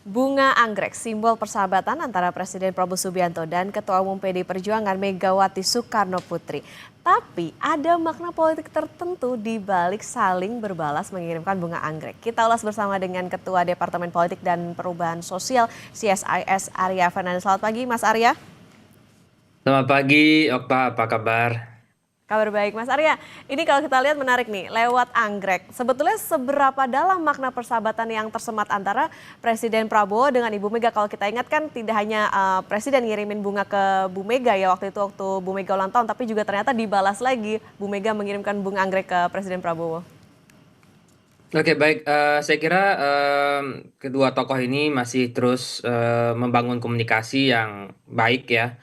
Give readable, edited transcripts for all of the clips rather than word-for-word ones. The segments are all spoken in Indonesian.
Bunga anggrek, simbol persahabatan antara Presiden Prabowo Subianto dan Ketua Umum PD Perjuangan Megawati Soekarno Putri. Tapi ada makna politik tertentu di balik saling berbalas mengirimkan bunga anggrek. Kita ulas bersama dengan Ketua Departemen Politik dan Perubahan Sosial CSIS Arya Fernandes. Selamat pagi Mas Arya. Selamat pagi, Okta. Apa kabar? Kabar baik Mas Arya. Ini kalau kita lihat menarik nih, lewat anggrek. Sebetulnya seberapa dalam makna persahabatan yang tersemat antara Presiden Prabowo dengan Ibu Mega? Kalau kita ingat kan tidak hanya Presiden ngirimin bunga ke Bu Mega ya waktu itu waktu Bu Mega ulang tahun, tapi juga ternyata dibalas lagi Bu Mega mengirimkan bunga anggrek ke Presiden Prabowo. Oke, baik. Saya kira kedua tokoh ini masih terus membangun komunikasi yang baik ya.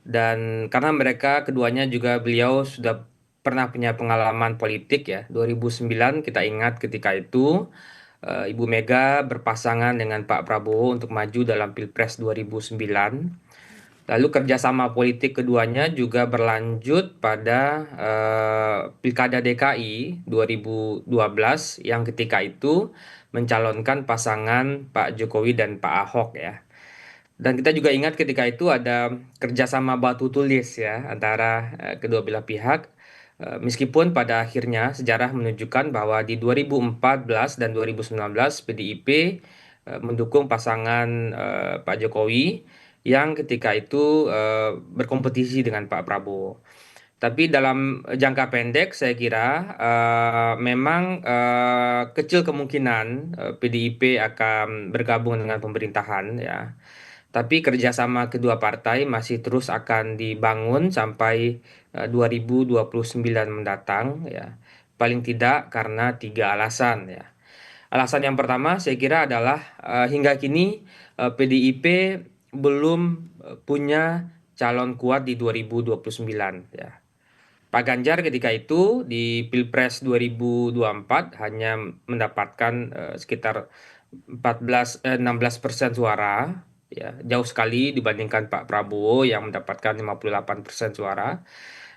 Dan karena mereka keduanya juga beliau sudah pernah punya pengalaman politik ya. 2009 kita ingat ketika itu Ibu Mega berpasangan dengan Pak Prabowo untuk maju dalam Pilpres 2009. Lalu kerjasama politik keduanya juga berlanjut pada Pilkada DKI 2012 yang ketika itu mencalonkan pasangan Pak Jokowi dan Pak Ahok ya. Dan kita juga ingat ketika itu ada kerjasama batu tulis ya antara kedua belah pihak. Meskipun pada akhirnya sejarah menunjukkan bahwa di 2014 dan 2019 PDIP mendukung pasangan Pak Jokowi yang ketika itu berkompetisi dengan Pak Prabowo. Tapi dalam jangka pendek saya kira memang kecil kemungkinan PDIP akan bergabung dengan pemerintahan ya. Tapi kerjasama kedua partai masih terus akan dibangun sampai 2029 mendatang ya. Paling tidak karena tiga alasan ya. Alasan yang pertama saya kira adalah hingga kini PDIP belum punya calon kuat di 2029 ya. Pak Ganjar ketika itu di Pilpres 2024 hanya mendapatkan sekitar 16% suara ya, jauh sekali dibandingkan Pak Prabowo yang mendapatkan 58% suara.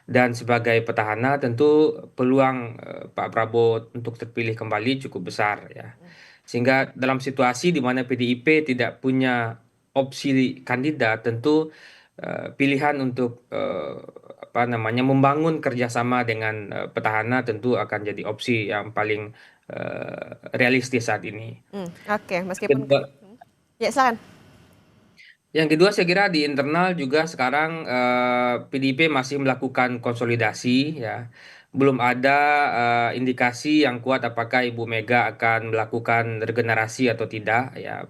Dan sebagai petahana tentu peluang Pak Prabowo untuk terpilih kembali cukup besar ya. Sehingga dalam situasi di mana PDIP tidak punya opsi kandidat, tentu pilihan untuk apa namanya membangun kerjasama dengan petahana tentu akan jadi opsi yang paling realistis saat ini. Oke, meskipun Kedua, ya silakan. yang kedua saya kira di internal juga sekarang PDIP masih melakukan konsolidasi ya. Belum ada indikasi yang kuat apakah Ibu Mega akan melakukan regenerasi atau tidak ya.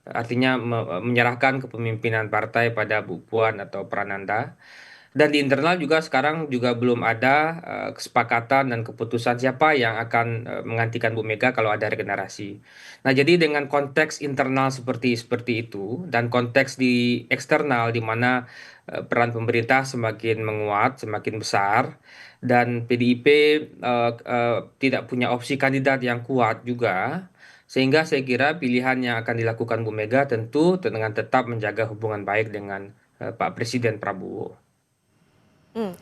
Artinya menyerahkan kepemimpinan partai pada Bu Puan atau Prananda. Dan di internal juga sekarang juga belum ada kesepakatan dan keputusan siapa yang akan menggantikan Bu Mega kalau ada regenerasi. Nah, jadi dengan konteks internal seperti seperti itu dan konteks di eksternal di mana peran pemerintah semakin menguat, semakin besar dan PDIP tidak punya opsi kandidat yang kuat juga. Sehingga saya kira pilihan yang akan dilakukan Bu Mega tentu dengan tetap menjaga hubungan baik dengan Pak Presiden Prabowo.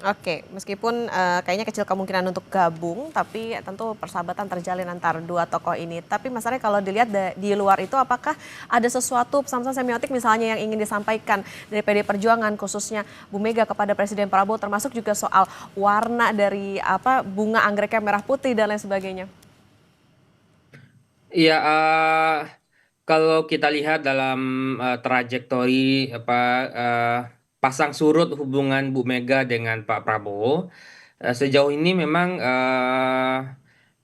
Oke. Meskipun, kayaknya kecil kemungkinan untuk gabung, tapi tentu persahabatan terjalin antar dua tokoh ini. Tapi Mas Arya kalau dilihat di luar itu apakah ada sesuatu pesan-pesan semiotik misalnya yang ingin disampaikan dari PD Perjuangan khususnya Bu Mega kepada Presiden Prabowo termasuk juga soal warna dari apa, bunga anggreknya merah putih dan lain sebagainya? Iya, kalau kita lihat dalam trajektori apa eh, pasang surut hubungan Bu Mega dengan Pak Prabowo, sejauh ini memang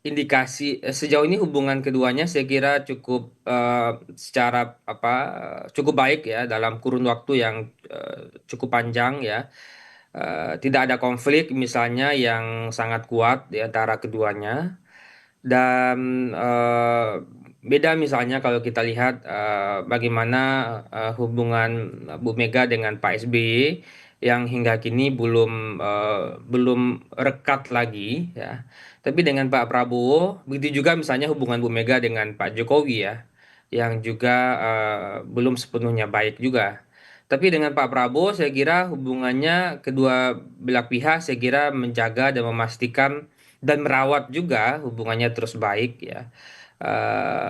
indikasi sejauh ini hubungan keduanya saya kira cukup secara apa cukup baik ya dalam kurun waktu yang cukup panjang ya. Tidak ada konflik misalnya yang sangat kuat di antara keduanya. Dan beda misalnya kalau kita lihat bagaimana hubungan Bu Mega dengan Pak SBY yang hingga kini belum rekat lagi ya. Tapi dengan Pak Prabowo, begitu juga misalnya hubungan Bu Mega dengan Pak Jokowi ya, yang juga belum sepenuhnya baik juga. Tapi dengan Pak Prabowo saya kira hubungannya kedua belah pihak saya kira menjaga dan memastikan dan merawat juga hubungannya terus baik ya.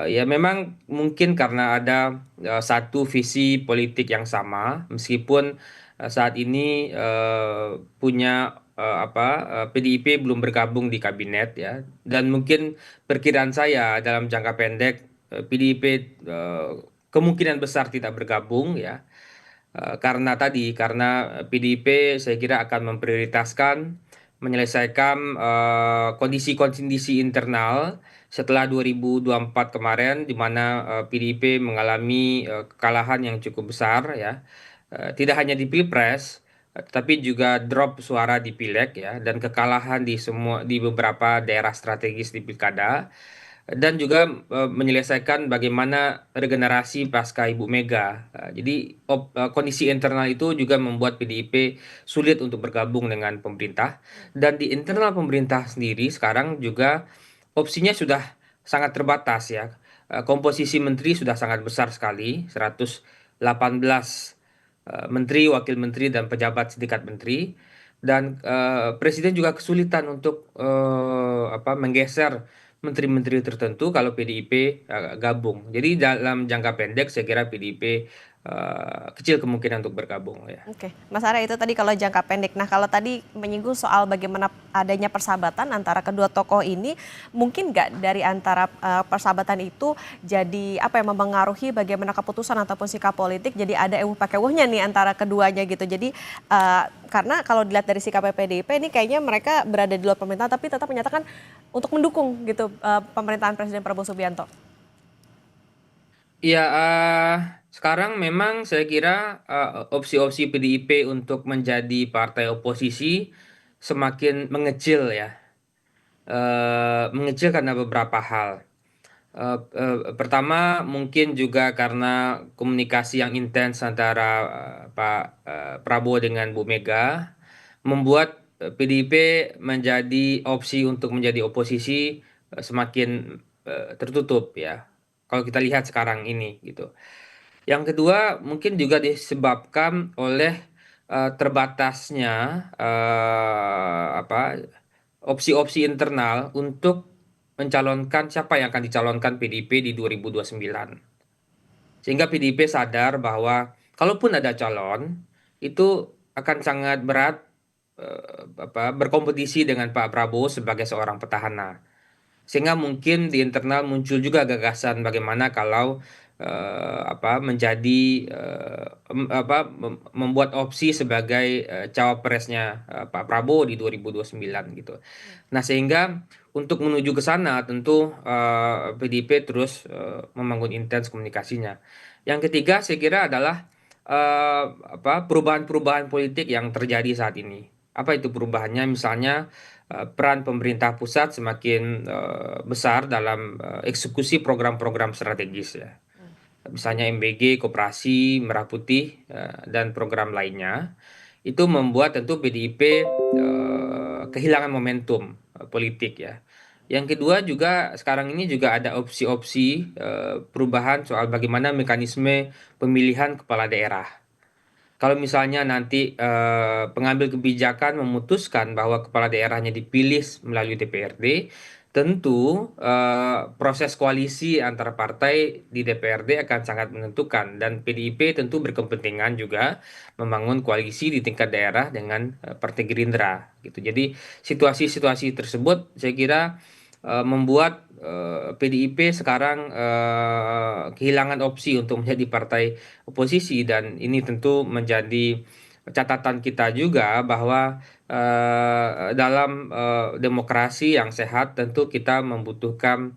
Ya memang mungkin karena ada satu visi politik yang sama, meskipun saat ini punya PDIP belum bergabung di kabinet ya, dan mungkin perkiraan saya dalam jangka pendek PDIP kemungkinan besar tidak bergabung ya. Karena PDIP saya kira akan memprioritaskan menyelesaikan kondisi-kondisi internal setelah 2024 kemarin, di mana PDIP mengalami kekalahan yang cukup besar ya. Tidak hanya di Pilpres, tapi juga drop suara di Pileg ya, dan kekalahan di beberapa daerah strategis di Pilkada, dan juga menyelesaikan bagaimana regenerasi pasca Ibu Mega. Jadi kondisi internal itu juga membuat PDIP sulit untuk bergabung dengan pemerintah, dan di internal pemerintah sendiri sekarang juga opsinya sudah sangat terbatas ya. Komposisi menteri sudah sangat besar sekali, 118 menteri, wakil menteri, dan pejabat setingkat menteri. Dan presiden juga kesulitan untuk menggeser menteri-menteri tertentu kalau PDIP gabung. Jadi dalam jangka pendek saya kira PDIP kecil kemungkinan untuk bergabung ya. Oke, Mas Arya itu tadi kalau jangka pendek. Nah, kalau tadi menyinggung soal bagaimana adanya persahabatan antara kedua tokoh ini, mungkin nggak dari antara persahabatan itu jadi apa yang mempengaruhi bagaimana keputusan ataupun sikap politik, jadi ada ewu pakai wuhnya nih antara keduanya gitu. Jadi karena kalau dilihat dari sikap PDIP ini kayaknya mereka berada di luar pemerintahan tapi tetap menyatakan untuk mendukung gitu pemerintahan Presiden Prabowo Subianto. Iya, sekarang memang saya kira opsi-opsi PDIP untuk menjadi partai oposisi semakin mengecil ya. Mengecil karena beberapa hal. Pertama mungkin juga karena komunikasi yang intens antara Pak Prabowo dengan Bu Mega membuat PDIP menjadi opsi untuk menjadi oposisi semakin tertutup ya. Kalau kita lihat sekarang ini gitu. Yang kedua mungkin juga disebabkan oleh terbatasnya opsi-opsi internal untuk mencalonkan siapa yang akan dicalonkan PDIP di 2029. Sehingga PDIP sadar bahwa kalaupun ada calon itu akan sangat berat berkompetisi dengan Pak Prabowo sebagai seorang petahana. Sehingga mungkin di internal muncul juga gagasan bagaimana kalau menjadi membuat opsi sebagai cawapresnya Pak Prabowo di 2029 gitu. Nah, sehingga untuk menuju ke sana tentu PDIP terus membangun intens komunikasinya. Yang ketiga saya kira adalah perubahan-perubahan politik yang terjadi saat ini. Apa itu perubahannya? Misalnya peran pemerintah pusat semakin besar dalam eksekusi program-program strategis ya. Misalnya MBG, Koperasi, Merah Putih, dan program lainnya. Itu membuat tentu PDIP kehilangan momentum politik ya. Yang kedua juga sekarang ini juga ada opsi-opsi perubahan soal bagaimana mekanisme pemilihan kepala daerah. Kalau misalnya nanti pengambil kebijakan memutuskan bahwa kepala daerahnya dipilih melalui DPRD, tentu proses koalisi antara partai di DPRD akan sangat menentukan, dan PDIP tentu berkepentingan juga membangun koalisi di tingkat daerah dengan Partai Gerindra gitu. Jadi situasi-situasi tersebut saya kira membuat PDIP sekarang kehilangan opsi untuk menjadi partai oposisi, dan ini tentu menjadi catatan kita juga bahwa dalam demokrasi yang sehat tentu kita membutuhkan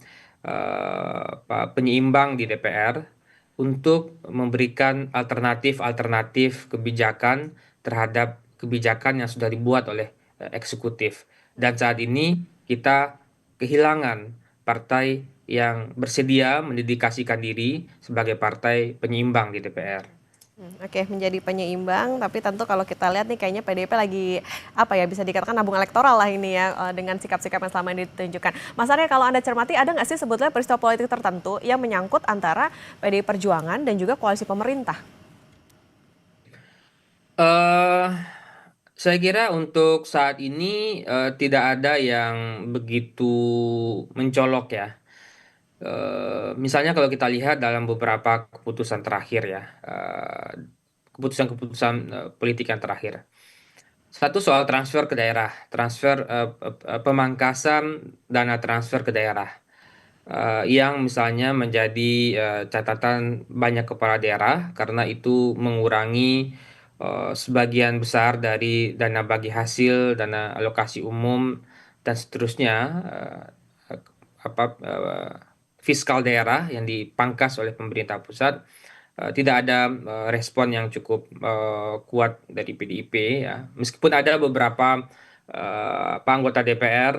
penyeimbang di DPR untuk memberikan alternatif-alternatif kebijakan terhadap kebijakan yang sudah dibuat oleh eksekutif. Dan saat ini kita kehilangan partai yang bersedia mendedikasikan diri sebagai partai penyeimbang di DPR. Oke, menjadi penyeimbang, tapi tentu kalau kita lihat nih kayaknya PDIP lagi apa ya bisa dikatakan nabung elektoral lah ini ya dengan sikap-sikap yang selama ini ditunjukkan. Mas Arya kalau Anda cermati ada nggak sih sebetulnya peristiwa politik tertentu yang menyangkut antara PDI Perjuangan dan juga koalisi pemerintah? eh saya kira untuk saat ini tidak ada yang begitu mencolok ya. Misalnya kalau kita lihat dalam beberapa keputusan terakhir ya, keputusan-keputusan politik yang terakhir. Satu soal transfer ke daerah, transfer pemangkasan dana transfer ke daerah, yang misalnya menjadi catatan banyak kepala daerah karena itu mengurangi sebagian besar dari dana bagi hasil, dana alokasi umum dan seterusnya, eh, apa fiskal daerah yang dipangkas oleh pemerintah pusat. Tidak ada respon yang cukup kuat dari PDIP ya. Meskipun ada beberapa anggota DPR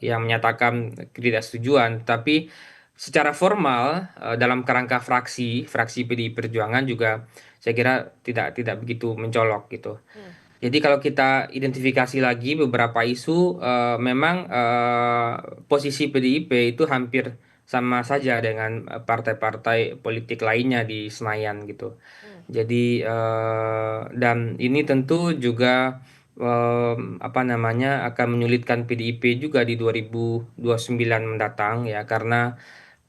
yang menyatakan ketidaksetujuan, tapi secara formal dalam kerangka fraksi PDI Perjuangan juga saya kira tidak begitu mencolok gitu. Hmm. Jadi kalau kita identifikasi lagi beberapa isu, memang posisi PDIP itu hampir sama saja dengan partai-partai politik lainnya di Senayan gitu. Hmm. Jadi dan ini tentu juga apa namanya akan menyulitkan PDIP juga di 2029 mendatang ya, karena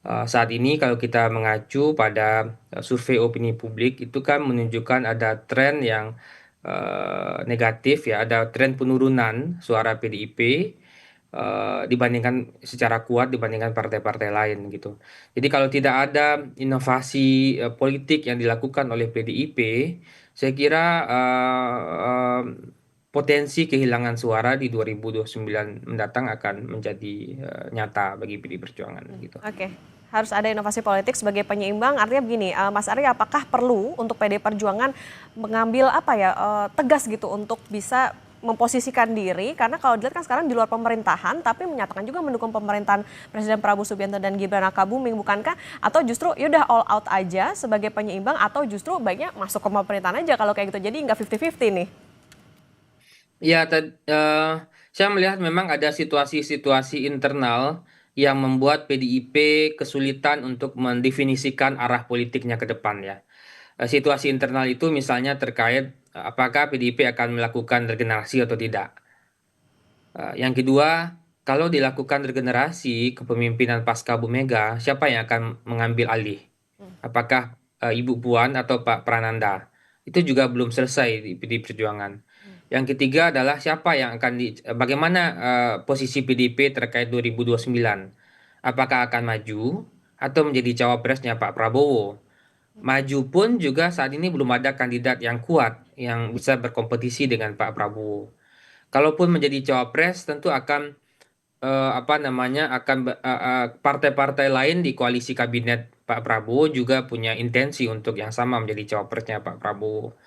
saat ini kalau kita mengacu pada survei opini publik itu kan menunjukkan ada tren yang negatif ya, ada tren penurunan suara PDIP dibandingkan secara kuat dibandingkan partai-partai lain gitu. Jadi kalau tidak ada inovasi politik yang dilakukan oleh PDIP, saya kira potensi kehilangan suara di 2029 mendatang akan menjadi nyata bagi PDI Perjuangan gitu. Oke, harus ada inovasi politik sebagai penyeimbang. Artinya begini, Mas Arya, apakah perlu untuk PD Perjuangan mengambil apa ya tegas gitu untuk bisa memposisikan diri, karena kalau dilihat kan sekarang di luar pemerintahan tapi menyatakan juga mendukung pemerintahan Presiden Prabowo Subianto dan Gibran Rakabuming, bukankah? Atau justru yaudah all out aja sebagai penyeimbang, atau justru baiknya masuk ke pemerintahan aja kalau kayak gitu, jadi nggak 50-50 nih. Ya, saya melihat memang ada situasi-situasi internal yang membuat PDIP kesulitan untuk mendefinisikan arah politiknya ke depan ya. Situasi internal itu misalnya terkait apakah PDIP akan melakukan regenerasi atau tidak. Yang kedua, kalau dilakukan regenerasi kepemimpinan pasca Bu Mega, siapa yang akan mengambil alih? Apakah Ibu Puan atau Pak Prananda? Itu juga belum selesai di Perjuangan. Yang ketiga adalah siapa yang akan bagaimana posisi PDIP terkait 2029? Apakah akan maju atau menjadi cawapresnya Pak Prabowo? Maju pun juga saat ini belum ada kandidat yang kuat yang bisa berkompetisi dengan Pak Prabowo. Kalaupun menjadi cawapres tentu akan apa namanya akan partai-partai lain di koalisi kabinet Pak Prabowo juga punya intensi untuk yang sama menjadi cawapresnya Pak Prabowo.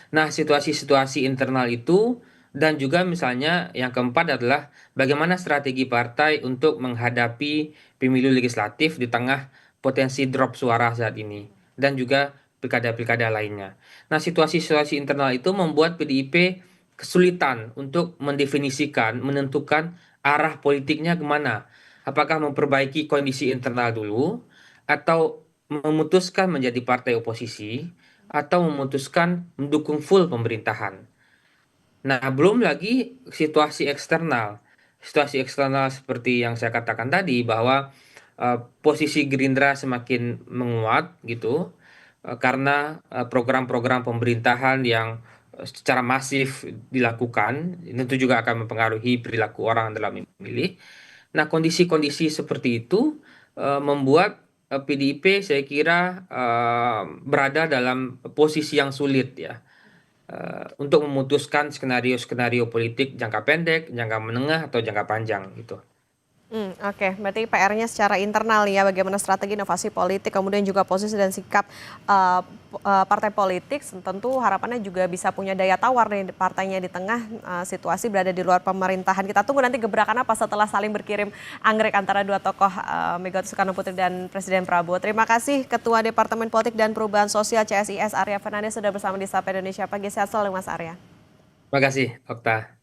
Nah, situasi-situasi internal itu dan juga misalnya yang keempat adalah bagaimana strategi partai untuk menghadapi pemilu legislatif di tengah potensi drop suara saat ini dan juga pilkada-pilkada lainnya. Nah, situasi-situasi internal itu membuat PDIP kesulitan untuk mendefinisikan, menentukan arah politiknya kemana. Apakah memperbaiki kondisi internal dulu atau memutuskan menjadi partai oposisi atau memutuskan mendukung full pemerintahan. Nah, belum lagi situasi eksternal. Situasi eksternal seperti yang saya katakan tadi bahwa posisi Gerindra semakin menguat gitu karena program-program pemerintahan yang secara masif dilakukan tentu juga akan mempengaruhi perilaku orang dalam memilih. Nah, kondisi-kondisi seperti itu membuat PDIP saya kira berada dalam posisi yang sulit ya untuk memutuskan skenario-skenario politik jangka pendek, jangka menengah atau jangka panjang gitu. Oke, berarti PR-nya secara internal nih ya, bagaimana strategi inovasi politik, kemudian juga posisi dan sikap partai politik, tentu harapannya juga bisa punya daya tawar nih partainya di tengah situasi berada di luar pemerintahan. Kita tunggu nanti gebrakan apa setelah saling berkirim anggrek antara dua tokoh Megawati Soekarno Putri dan Presiden Prabowo. Terima kasih Ketua Departemen Politik dan Perubahan Sosial CSIS Arya Fernandes sudah bersama di Sapa Indonesia Pagi. Sehat selalu Mas Arya. Terima kasih, Okta.